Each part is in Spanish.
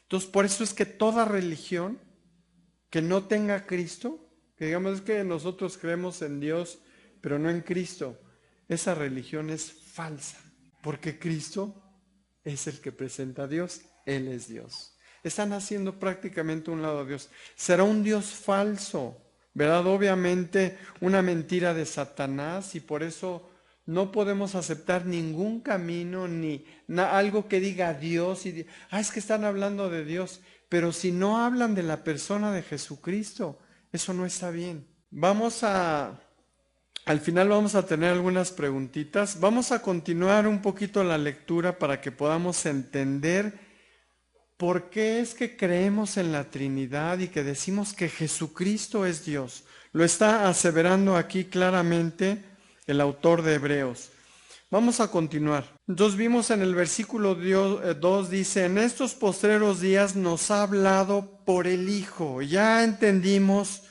Entonces, por eso es que toda religión que no tenga a Cristo, que digamos es que nosotros creemos en Dios, pero no en Cristo, esa religión es falsa, porque Cristo es el que presenta a Dios, Él es Dios. Están haciendo prácticamente un lado a Dios. Será un Dios falso, ¿verdad? Obviamente una mentira de Satanás, y por eso no podemos aceptar ningún camino ni algo que diga Dios es que están hablando de Dios, pero si no hablan de la persona de Jesucristo, eso no está bien. Al final vamos a tener algunas preguntitas. Vamos a continuar un poquito la lectura para que podamos entender por qué es que creemos en la Trinidad y que decimos que Jesucristo es Dios. Lo está aseverando aquí claramente el autor de Hebreos. Vamos a continuar. Entonces vimos en el versículo 2, dice, en estos postreros días nos ha hablado por el Hijo. Ya entendimos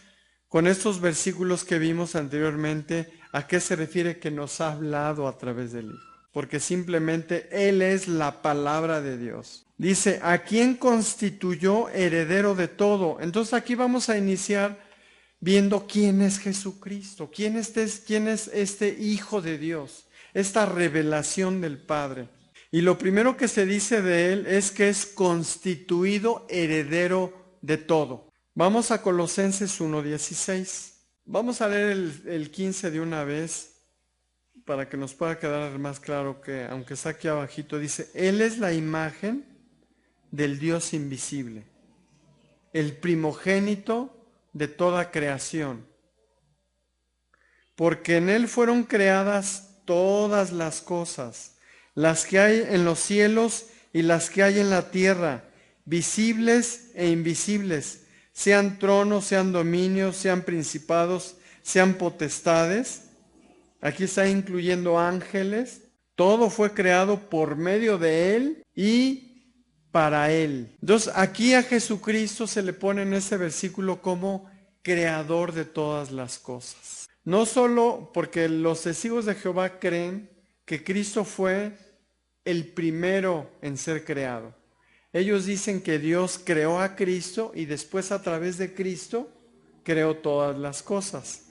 con estos versículos que vimos anteriormente a qué se refiere que nos ha hablado a través del Hijo. Porque simplemente Él es la palabra de Dios. Dice, ¿a quién constituyó heredero de todo? Entonces aquí vamos a iniciar viendo quién es Jesucristo, quién es este Hijo de Dios, esta revelación del Padre. Y lo primero que se dice de Él es que es constituido heredero de todo. Vamos a Colosenses 1:16. Vamos a leer el 15 de una vez para que nos pueda quedar más claro que, aunque está aquí abajito, dice, Él es la imagen del Dios invisible, el primogénito de toda creación, porque en Él fueron creadas todas las cosas, las que hay en los cielos y las que hay en la tierra, visibles e invisibles, sean tronos, sean dominios, sean principados, sean potestades. Aquí está incluyendo ángeles. Todo fue creado por medio de Él y para Él. Entonces, aquí a Jesucristo se le pone en ese versículo como creador de todas las cosas. No solo porque los testigos de Jehová creen que Cristo fue el primero en ser creado. Ellos dicen que Dios creó a Cristo y después a través de Cristo creó todas las cosas.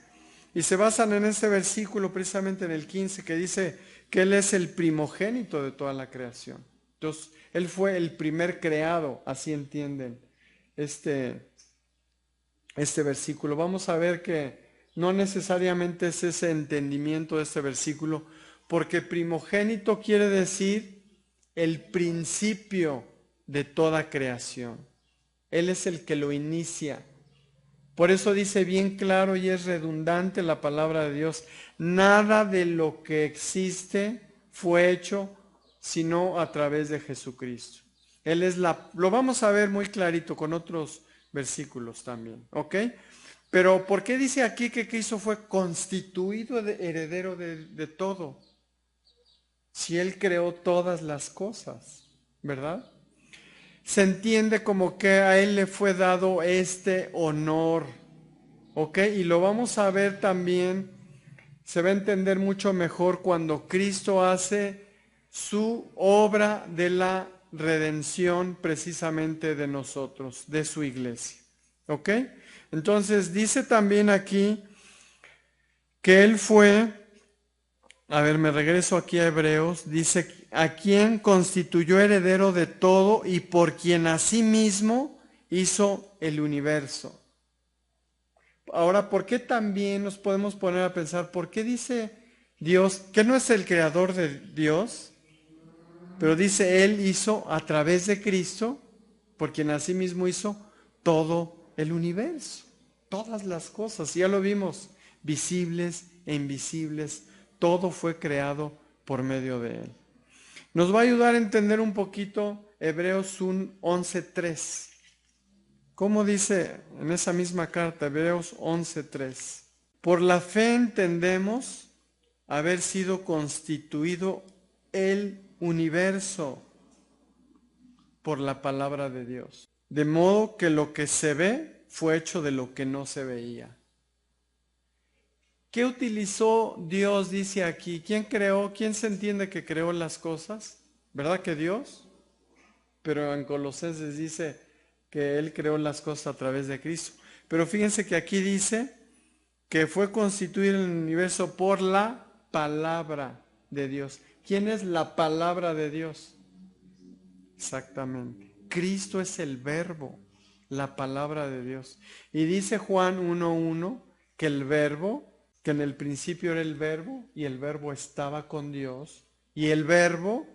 Y se basan en este versículo precisamente en el 15 que dice que Él es el primogénito de toda la creación. Entonces, Él fue el primer creado, así entienden este versículo. Vamos a ver que no necesariamente es ese entendimiento de este versículo, porque primogénito quiere decir el principio de toda creación. Él es el que lo inicia. Por eso dice bien claro y es redundante la palabra de Dios, nada de lo que existe fue hecho sino a través de Jesucristo. Él es lo vamos a ver muy clarito con otros versículos también, ¿ok? Pero ¿por qué dice aquí que Cristo fue constituido heredero de todo? Si Él creó todas las cosas, ¿verdad? Se entiende como que a Él le fue dado este honor, ¿ok? Y lo vamos a ver también, se va a entender mucho mejor cuando Cristo hace su obra de la redención precisamente de nosotros, de su iglesia, ¿ok? Entonces dice también aquí que Él fue, a ver, me regreso aquí a Hebreos, dice, a quien constituyó heredero de todo y por quien asimismo hizo el universo. Ahora, ¿por qué también nos podemos poner a pensar, por qué dice Dios, que no es el creador de Dios, pero dice Él hizo a través de Cristo, por quien asimismo hizo todo el universo, todas las cosas, ya lo vimos, visibles e invisibles, todo fue creado por medio de Él. Nos va a ayudar a entender un poquito Hebreos 11:3. ¿Cómo dice en esa misma carta, Hebreos 11:3? Por la fe entendemos haber sido constituido el universo por la palabra de Dios. De modo que lo que se ve fue hecho de lo que no se veía. ¿Qué utilizó Dios, dice aquí? ¿Quién creó? ¿Quién se entiende que creó las cosas? ¿Verdad que Dios? pero en Colosenses dice que Él creó las cosas a través de Cristo. Pero fíjense que aquí dice que fue constituido el universo por la palabra de Dios. ¿Quién es la palabra de Dios? Exactamente. Cristo es el verbo, la palabra de Dios. Y dice Juan 1:1 que el verbo, que en el principio era el verbo, y el verbo estaba con Dios, y el verbo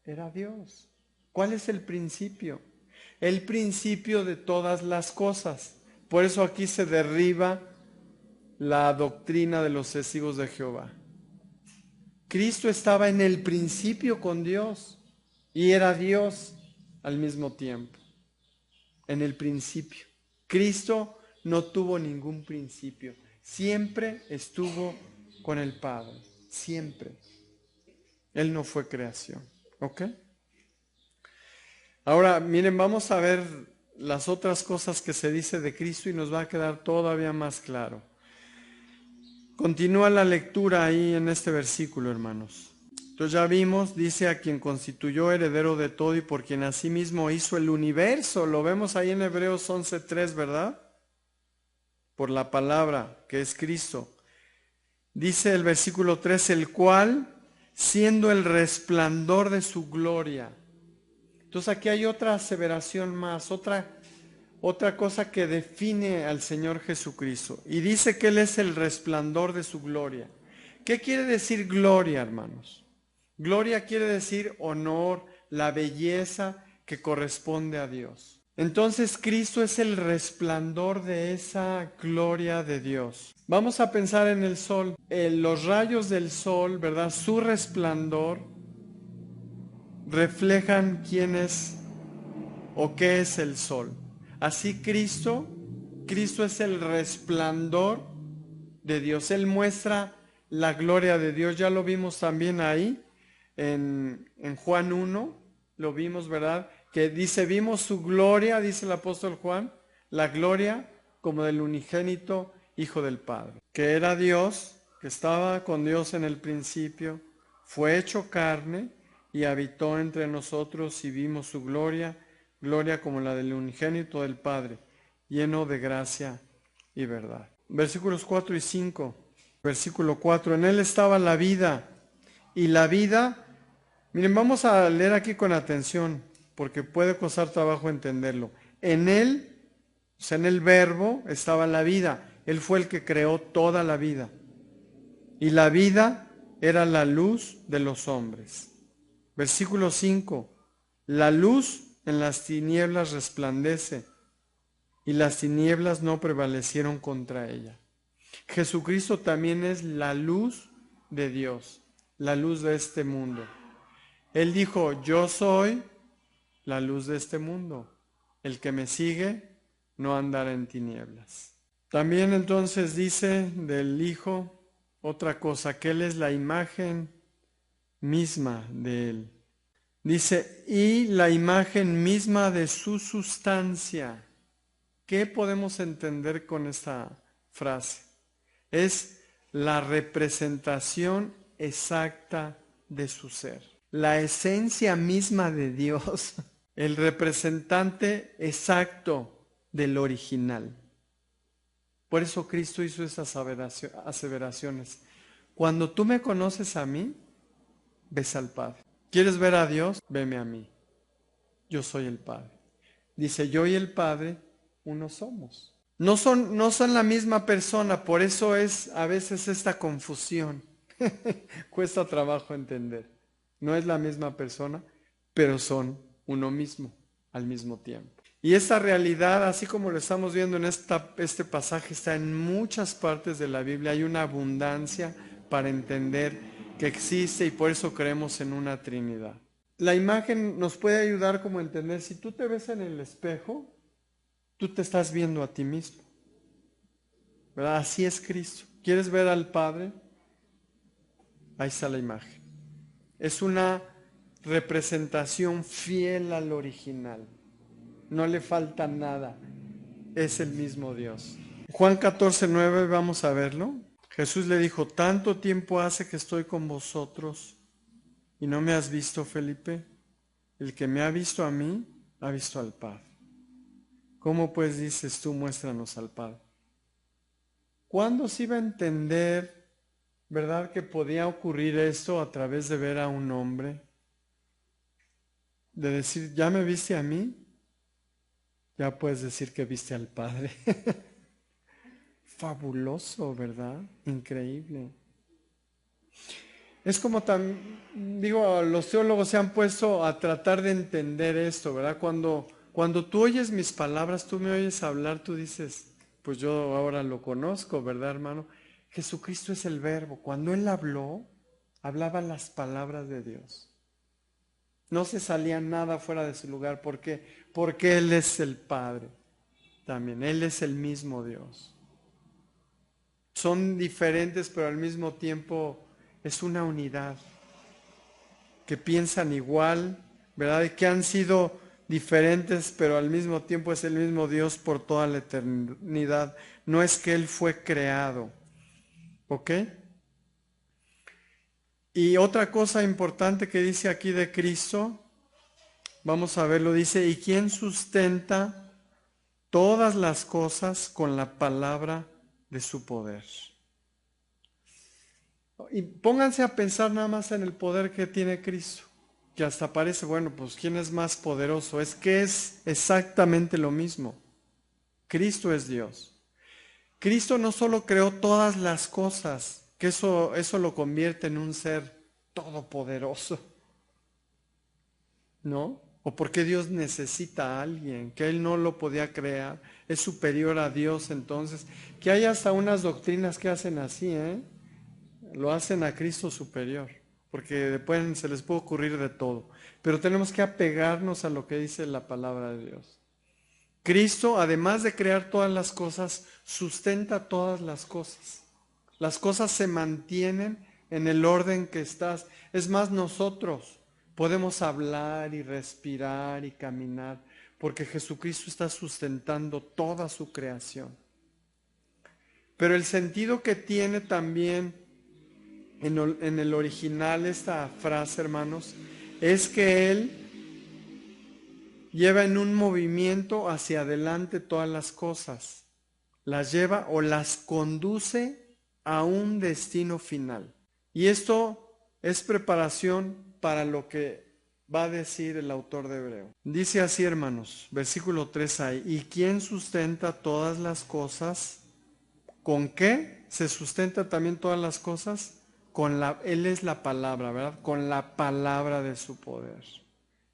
era Dios. ¿Cuál es el principio? El principio de todas las cosas. Por eso aquí se derriba la doctrina de los testigos de Jehová. Cristo estaba en el principio con Dios y era Dios al mismo tiempo. En el principio. Cristo no tuvo ningún principio. Siempre estuvo con el Padre. Siempre. Él no fue creación. ¿Ok? Ahora, miren, vamos a ver las otras cosas que se dice de Cristo y nos va a quedar todavía más claro. Continúa la lectura ahí en este versículo, hermanos. Entonces ya vimos, dice a quien constituyó heredero de todo y por quien asimismo hizo el universo. Lo vemos ahí en Hebreos 11:3, ¿verdad? Por la palabra que es Cristo. Dice el versículo 3, el cual, siendo el resplandor de su gloria. Entonces aquí hay otra aseveración más, otra cosa que define al Señor Jesucristo. Y dice que Él es el resplandor de su gloria. ¿Qué quiere decir gloria, hermanos? Gloria quiere decir honor, la belleza que corresponde a Dios. Entonces Cristo es el resplandor de esa gloria de Dios. Vamos a pensar en el sol. Los rayos del sol, ¿verdad? Su resplandor reflejan quién es o qué es el sol. Así Cristo es el resplandor de Dios. Él muestra la gloria de Dios. Ya lo vimos también ahí en Juan 1, lo vimos, ¿verdad? Que dice, vimos su gloria, dice el apóstol Juan, la gloria como del unigénito Hijo del Padre, que era Dios, que estaba con Dios en el principio, fue hecho carne y habitó entre nosotros y vimos su gloria, gloria como la del unigénito del Padre, lleno de gracia y verdad. Versículos 4 y 5. Versículo 4, en Él estaba la vida, y la vida, miren, vamos a leer aquí con atención, porque puede costar trabajo entenderlo. En Él, o sea, en el Verbo estaba la vida. Él fue el que creó toda la vida. Y la vida era la luz de los hombres. Versículo 5, la luz en las tinieblas resplandece, y las tinieblas no prevalecieron contra ella. Jesucristo también es la luz de Dios, la luz de este mundo. Él dijo, yo soy la luz de este mundo. El que me sigue no andará en tinieblas. También entonces dice del Hijo otra cosa, que Él es la imagen misma de Él. Dice, y la imagen misma de su sustancia. ¿Qué podemos entender con esta frase? Es la representación exacta de su ser. La esencia misma de Dios, el representante exacto del original. Por eso Cristo hizo esas aseveraciones. Cuando tú me conoces a mí, ves al Padre. ¿Quieres ver a Dios? Veme a mí. Yo soy el Padre. Dice, yo y el Padre, uno somos. No son la misma persona, por eso es a veces esta confusión. Cuesta trabajo entender. No es la misma persona, pero son uno mismo al mismo tiempo. Y esta realidad, así como lo estamos viendo en este pasaje, está en muchas partes de la Biblia. Hay una abundancia para entender que existe y por eso creemos en una Trinidad. La imagen nos puede ayudar como a entender, si tú te ves en el espejo, tú te estás viendo a ti mismo, ¿verdad? Así es Cristo. ¿Quieres ver al Padre? Ahí está la imagen. Es una representación fiel al original. No le falta nada. Es el mismo Dios. Juan 14:9, vamos a verlo. Jesús le dijo, tanto tiempo hace que estoy con vosotros y no me has visto, Felipe. el que me ha visto a mí, ha visto al Padre. ¿Cómo pues dices tú, muéstranos al Padre? ¿Cuándo se iba a entender, verdad, que podía ocurrir esto a través de ver a un hombre? De decir, ¿ya me viste a mí? Ya puedes decir que viste al Padre. Fabuloso, ¿verdad? Increíble. Es como digo, los teólogos se han puesto a tratar de entender esto, ¿verdad? Cuando tú oyes mis palabras, tú me oyes hablar, tú dices, pues yo ahora lo conozco, ¿verdad, hermano? Jesucristo es el verbo. Cuando Él habló, hablaba las palabras de Dios. No se salía nada fuera de su lugar. ¿Por qué? Porque Él es el Padre también. Él es el mismo Dios. Son diferentes, pero al mismo tiempo es una unidad. Que piensan igual, ¿verdad? Y que han sido diferentes, pero al mismo tiempo es el mismo Dios por toda la eternidad. No es que Él fue creado. ¿Ok? Y otra cosa importante que dice aquí de Cristo, vamos a verlo, dice, ¿y quién sustenta todas las cosas con la palabra de su poder? Y pónganse a pensar nada más en el poder que tiene Cristo, que hasta parece, bueno, pues ¿quién es más poderoso? Es que es exactamente lo mismo. Cristo es Dios. Cristo no solo creó todas las cosas, que eso lo convierte en un ser todopoderoso, ¿no? O porque Dios necesita a alguien, que Él no lo podía crear, es superior a Dios entonces. Que hay hasta unas doctrinas que hacen así, ¿eh? Lo hacen a Cristo superior, porque después se les puede ocurrir de todo. Pero tenemos que apegarnos a lo que dice la palabra de Dios. Cristo, además de crear todas las cosas, sustenta todas las cosas. Las cosas se mantienen en el orden que estás. Es más, nosotros podemos hablar y respirar y caminar, porque Jesucristo está sustentando toda su creación. Pero el sentido que tiene también en el original esta frase, hermanos, es que Él lleva en un movimiento hacia adelante todas las cosas, las lleva o las conduce a un destino final. Y esto es preparación para lo que va a decir el autor de Hebreo. Dice así, hermanos, versículo 3 ahí, ¿y quién sustenta todas las cosas? ¿Con qué se sustenta también todas las cosas? Él es la palabra, ¿verdad? Con la palabra de su poder.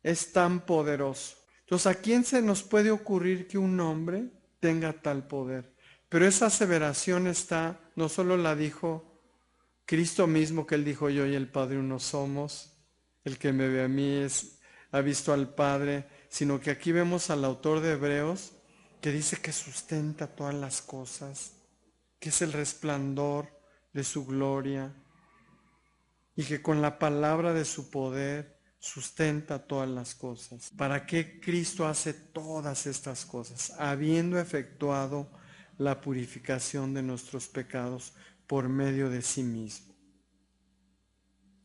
Es tan poderoso. Entonces, ¿a quién se nos puede ocurrir que un hombre tenga tal poder? Pero esa aseveración está, no solo la dijo Cristo mismo, que Él dijo, yo y el Padre uno somos, el que me ve a mí ha visto al Padre, sino que aquí vemos al autor de Hebreos que dice que sustenta todas las cosas, que es el resplandor de su gloria y que con la palabra de su poder sustenta todas las cosas. ¿Para qué Cristo hace todas estas cosas? Habiendo efectuado la purificación de nuestros pecados por medio de sí mismo.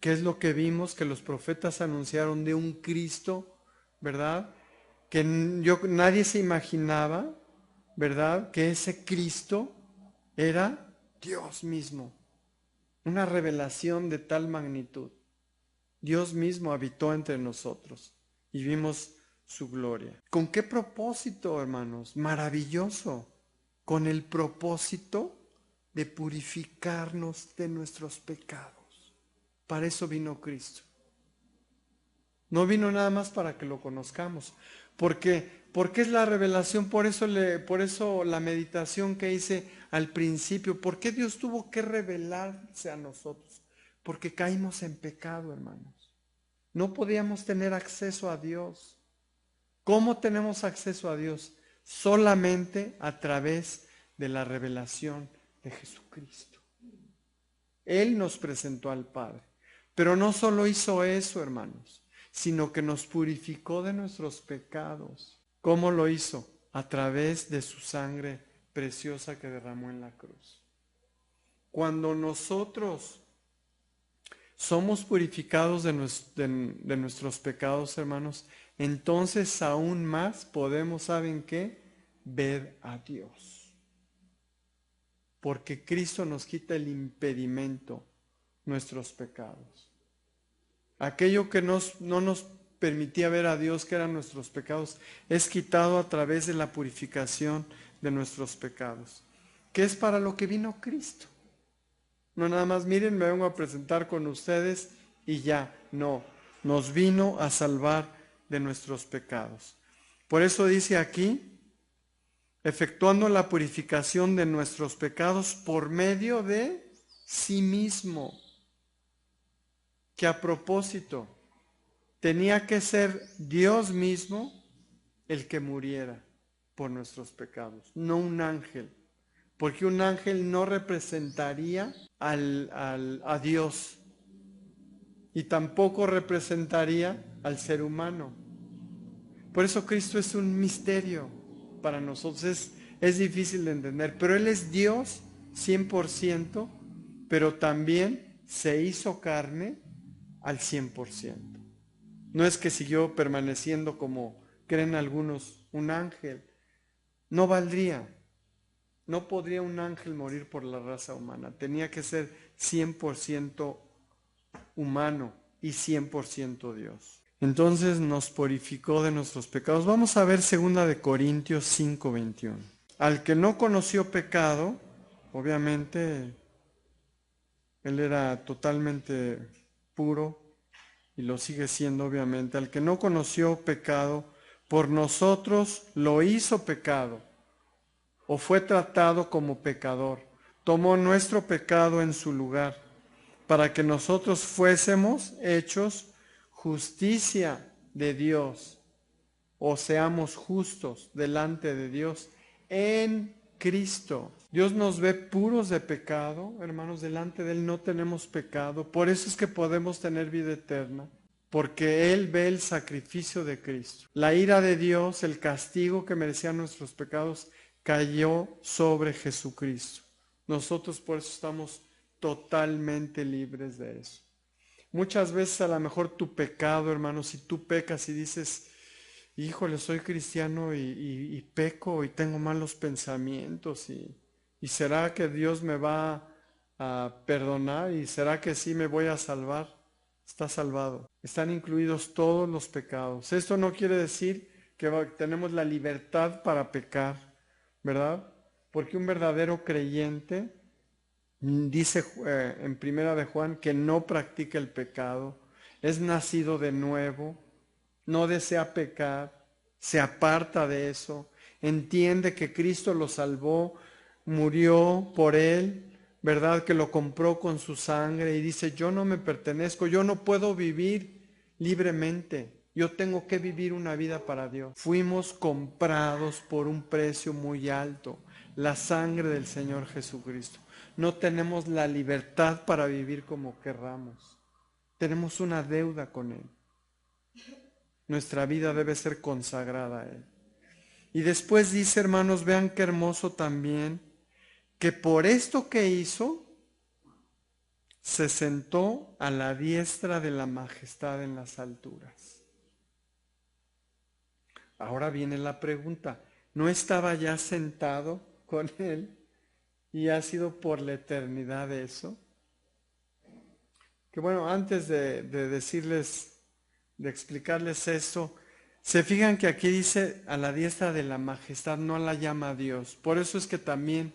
¿Qué es lo que vimos? Que los profetas anunciaron de un Cristo, ¿verdad? Que nadie se imaginaba, ¿verdad? Que ese Cristo era Dios mismo. Una revelación de tal magnitud. Dios mismo habitó entre nosotros y vimos su gloria. ¿Con qué propósito, hermanos? Maravilloso. Con el propósito de purificarnos de nuestros pecados. Para eso vino Cristo. No vino nada más para que lo conozcamos. Porque es la revelación, por eso la meditación que hice al principio. ¿Por qué Dios tuvo que revelarse a nosotros? Porque caímos en pecado, hermanos. No podíamos tener acceso a Dios. ¿Cómo tenemos acceso a Dios? Solamente a través de la revelación de Jesucristo. Él nos presentó al Padre. Pero no solo hizo eso, hermanos, sino que nos purificó de nuestros pecados. ¿Cómo lo hizo? A través de su sangre preciosa que derramó en la cruz. Cuando nosotros somos purificados de nuestros pecados, hermanos, entonces aún más podemos, ¿saben qué? Ver a Dios. Porque Cristo nos quita el impedimento, nuestros pecados. Aquello que no nos permitía ver a Dios, que eran nuestros pecados, es quitado a través de la purificación de nuestros pecados, que es para lo que vino Cristo. No nada más, miren, me vengo a presentar con ustedes y ya, no, nos vino a salvar de nuestros pecados. Por eso dice aquí, efectuando la purificación de nuestros pecados por medio de sí mismo. Que a propósito, tenía que ser Dios mismo el que muriera por nuestros pecados, no un ángel, porque un ángel no representaría a Dios y tampoco representaría al ser humano. Por eso Cristo es un misterio para nosotros, es difícil de entender, pero Él es Dios 100%, pero también se hizo carne al 100%. No es que siguió permaneciendo como creen algunos, un ángel. No valdría. No podría un ángel morir por la raza humana. Tenía que ser 100% humano y 100% Dios. Entonces nos purificó de nuestros pecados. Vamos a ver 2 Corintios 5:21. Al que no conoció pecado, obviamente, él era totalmente puro y lo sigue siendo, obviamente. Al que no conoció pecado, por nosotros lo hizo pecado, o fue tratado como pecador. Tomó nuestro pecado en su lugar, para que nosotros fuésemos hechos justicia de Dios, o seamos justos delante de Dios en Cristo. Dios nos ve puros de pecado, hermanos, delante de Él no tenemos pecado. Por eso es que podemos tener vida eterna, porque Él ve el sacrificio de Cristo. La ira de Dios, el castigo que merecían nuestros pecados, cayó sobre Jesucristo. Nosotros por eso estamos totalmente libres de eso. Muchas veces a lo mejor tu pecado, hermano, si tú pecas y dices, híjole, soy cristiano y peco y tengo malos pensamientos y ¿será que Dios me va a perdonar? ¿Y será que sí me voy a salvar? Está salvado. Están incluidos todos los pecados. Esto no quiere decir que tenemos la libertad para pecar, ¿verdad? Porque un verdadero creyente dice en Primera de Juan que no practica el pecado, es nacido de nuevo, no desea pecar, se aparta de eso, entiende que Cristo lo salvó, murió por él, ¿verdad? Que lo compró con su sangre y dice, yo no me pertenezco, yo no puedo vivir libremente, yo tengo que vivir una vida para Dios. Fuimos comprados por un precio muy alto, la sangre del Señor Jesucristo. No tenemos la libertad para vivir como querramos. Tenemos una deuda con Él. Nuestra vida debe ser consagrada a Él. Y después dice, hermanos, vean qué hermoso también, que por esto que hizo, se sentó a la diestra de la majestad en las alturas. Ahora viene la pregunta, ¿no estaba ya sentado con Él y ha sido por la eternidad eso? Que bueno, antes de decirles, de explicarles esto, se fijan que aquí dice a la diestra de la majestad, no la llama Dios. Por eso es que también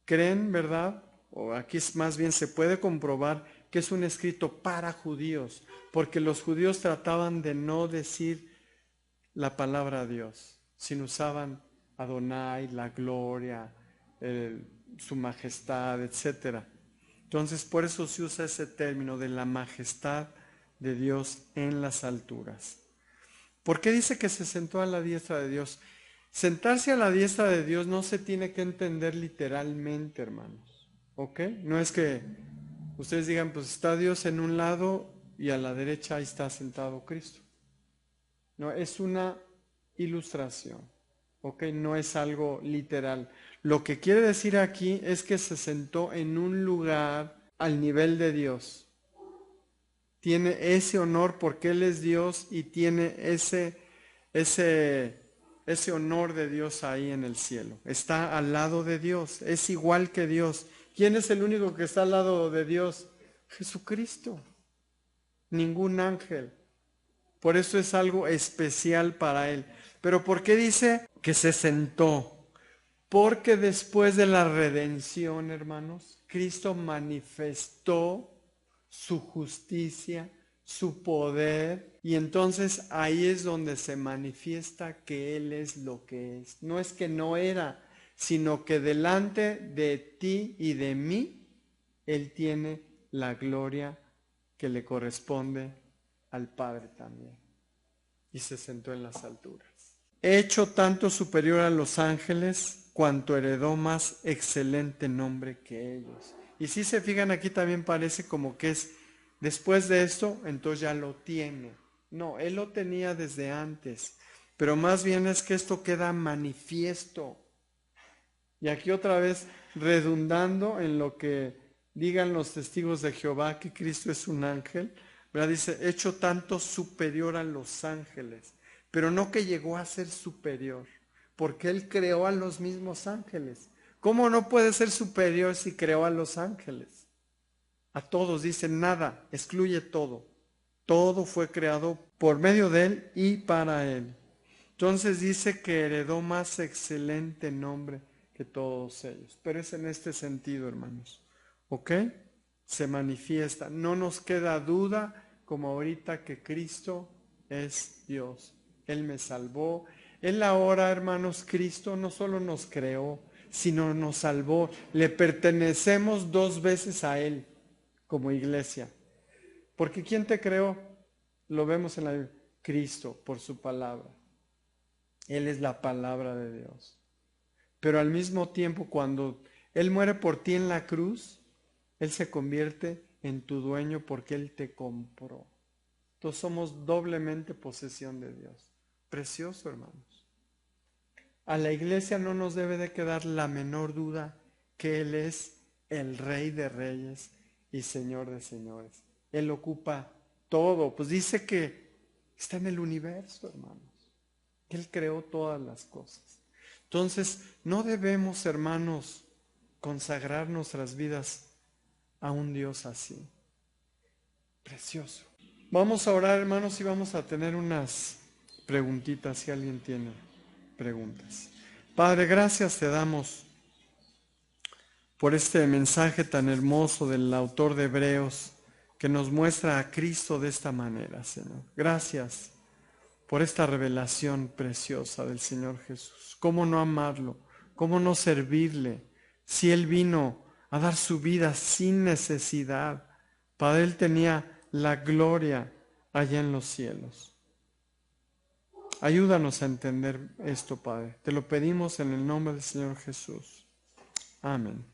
creen, ¿verdad? O aquí más bien se puede comprobar que es un escrito para judíos, porque los judíos trataban de no decir la palabra Dios, sino usaban Adonai, la gloria, su majestad, etcétera. Entonces, por eso se usa ese término de la majestad de Dios en las alturas. ¿Por qué dice que se sentó a la diestra de Dios? Sentarse a la diestra de Dios no se tiene que entender literalmente, hermanos. ¿Ok? No es que ustedes digan, pues está Dios en un lado y a la derecha ahí está sentado Cristo. No, es una ilustración. ¿Ok? No es algo literal. Lo que quiere decir aquí es que se sentó en un lugar al nivel de Dios. Tiene ese honor porque Él es Dios y tiene ese honor de Dios ahí en el cielo. Está al lado de Dios, es igual que Dios. ¿Quién es el único que está al lado de Dios? Jesucristo. Ningún ángel. Por eso es algo especial para Él. Pero ¿por qué dice que se sentó? Porque después de la redención, hermanos, Cristo manifestó su justicia, su poder, y entonces ahí es donde se manifiesta que Él es lo que es. No es que no era, sino que delante de ti y de mí, Él tiene la gloria que le corresponde al Padre también. Y se sentó en las alturas. Hecho tanto superior a los ángeles, cuanto heredó más excelente nombre que ellos. Y si se fijan aquí también parece como que es después de esto, entonces ya lo tiene. No, Él lo tenía desde antes, pero más bien es que esto queda manifiesto. Y aquí otra vez redundando en lo que digan los testigos de Jehová, que Cristo es un ángel, ¿verdad? Dice, hecho tanto superior a los ángeles, pero no que llegó a ser superior, porque Él creó a los mismos ángeles. ¿Cómo no puede ser superior si creó a los ángeles? A todos, dice, nada, excluye todo. Todo fue creado por medio de Él y para Él. Entonces dice que heredó más excelente nombre que todos ellos. Pero es en este sentido, hermanos. ¿Ok? Se manifiesta. No nos queda duda como ahorita que Cristo es Dios. Él me salvó. Él ahora, hermanos, Cristo no solo nos creó, sino nos salvó. Le pertenecemos 2 veces a Él como iglesia. Porque ¿quién te creó? Lo vemos en la Biblia. Cristo, por su palabra. Él es la palabra de Dios. Pero al mismo tiempo, cuando Él muere por ti en la cruz, Él se convierte en tu dueño porque Él te compró. Entonces somos doblemente posesión de Dios. Precioso, hermanos. A la iglesia no nos debe de quedar la menor duda que Él es el Rey de Reyes y Señor de Señores. Él ocupa todo. Pues dice que está en el universo, hermanos. Él creó todas las cosas. Entonces, no debemos, hermanos, consagrar nuestras vidas a un Dios así. Precioso. Vamos a orar, hermanos, y vamos a tener unas preguntitas, si alguien tiene preguntas. Padre, gracias te damos por este mensaje tan hermoso del autor de Hebreos que nos muestra a Cristo de esta manera, Señor. Gracias por esta revelación preciosa del Señor Jesús. ¿Cómo no amarlo? ¿Cómo no servirle? Si Él vino a dar su vida sin necesidad, para Él tenía la gloria allá en los cielos. Ayúdanos a entender esto, Padre. Te lo pedimos en el nombre del Señor Jesús. Amén.